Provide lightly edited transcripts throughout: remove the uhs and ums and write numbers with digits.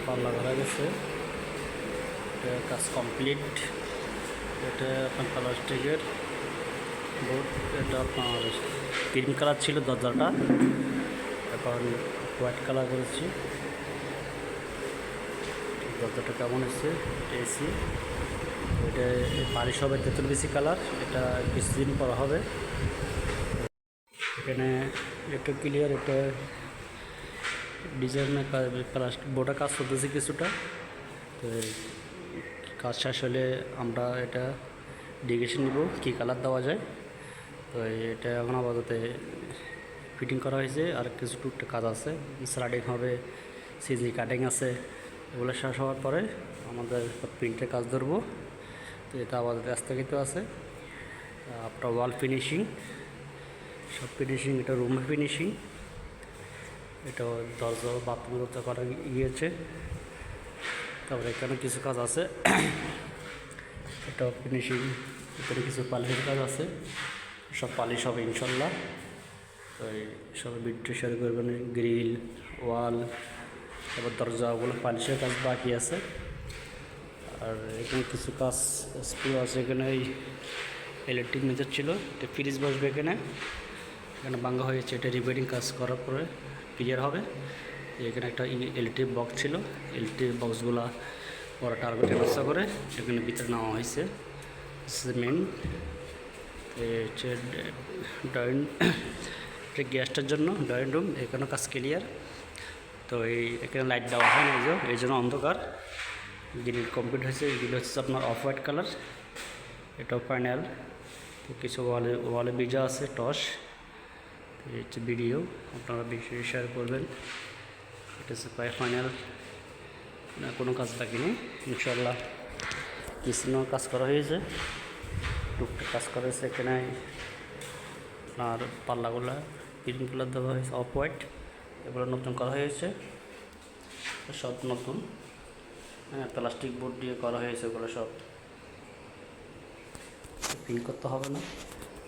পাল্লা করা গেছে, এটা কাজ কমপ্লিট। এটা আপনার প্লাস্টিকের বোর্ড, এটা আপনার ক্রিম কালার ছিল দরজাটা, এখন হোয়াইট কালার করেছি। দরজাটা কেমন এসছে, এসি এটা পালিশ হবে 43 কালার, এটা কিছুদিন করা হবে। এখানে একটা ক্লিয়ার, একটা ডিজাইনের প্লাস্টিক বোর্ডের কাজ করতেছি কিছুটা। তো কাজ শেষ হলে আমরা এটা ডিগ্রেশন নিব কী কালার দেওয়া যায়। তো এটা এখন আপাতত ফিটিং করা হয়েছে, আর কিছু টুকটাক কাজ আছে, স্লাইডিং হবে, সিজি কাটিং আছে। এগুলো শেষ হওয়ার পরে আমাদের প্রিন্টের কাজ ধরবো। তো এটা আপাতত স্থগিত আছে। আপনার ওয়াল ফিনিশিং, সব ফিনিশিং, এটা রুম ফিনিশিং, এটা দরজা বাথরুম দরজা করা গিয়েছে। তারপরে এখানে কিছু কাজ আছে, এটা ফিনিশিং, এখানে কিছু পালিশের কাজ আছে, সব পালিশ হবে ইনশাল্লাহ। তো এই সব ভিডিও শেয়ার করবেন। গ্রিল, ওয়াল, তারপর দরজা, ওগুলো পালিশের কাজ বাকি আছে। আর এখানে কিছু কাজ স্ক্রু আছে, এখানে এই ইলেকট্রিক মেজার ছিল, এটা ফ্রিজ বসবে এখানে, এখানে ভাঙা হয়েছে, এটা রিপেয়ারিং কাজ করার পরে ক্লিয়ার হবে। এখানে একটা ইলেকট্রিক বক্স ছিল, ইলেকট্রিক বক্সগুলো পরে টার্গেট ট্রান্সফার করে এখানে ভিতরে নেওয়া হয়েছে সিমেন্ট। হচ্ছে ড্রয়িং, এটা গ্যাসটার জন্য ড্রয়িং রুম, এখানেও কাজ ক্লিয়ার। তো এখানে লাইট দেওয়া হয় না, এই জন্য অন্ধকার। গ্রিল কমপ্লিট হয়েছে, এগুলো হচ্ছে আপনার অফ হোয়াইট কালার, এটাও ফাইনাল। তো কিছু ওয়ালে ভিজা আছে টস। এই হচ্ছে ভিডিও, আপনারা বেশি শেয়ার করবেন। এটা হচ্ছে প্রায় ফাইনাল, কোনো কাজ বাকিনি ইনশাল্লাহ। কিচেনও কাজ করা হয়েছে, টুকটাক কাজ করা হয়েছে। এখানে আপনার পাল্লাগুলো গ্রিন কালার দেওয়া হয়েছে, অফ হোয়াইট, এগুলো নতুন করা হয়েছে, সব নতুন। হ্যাঁ, প্লাস্টিক বোর্ড দিয়ে করা হয়েছে, ওগুলো সব পিন করতে হবে না।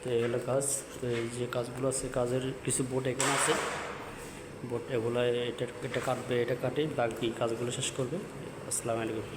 তো এগুলো কাজ, তো এই যে কাজগুলো আছে, কাজের কিছু বোর্ড এখানে আছে, বোর্ড এগুলো এটা কাটবে, এটা কাটে বাকি কাজগুলো শেষ করবে। আসসালামু আলাইকুম।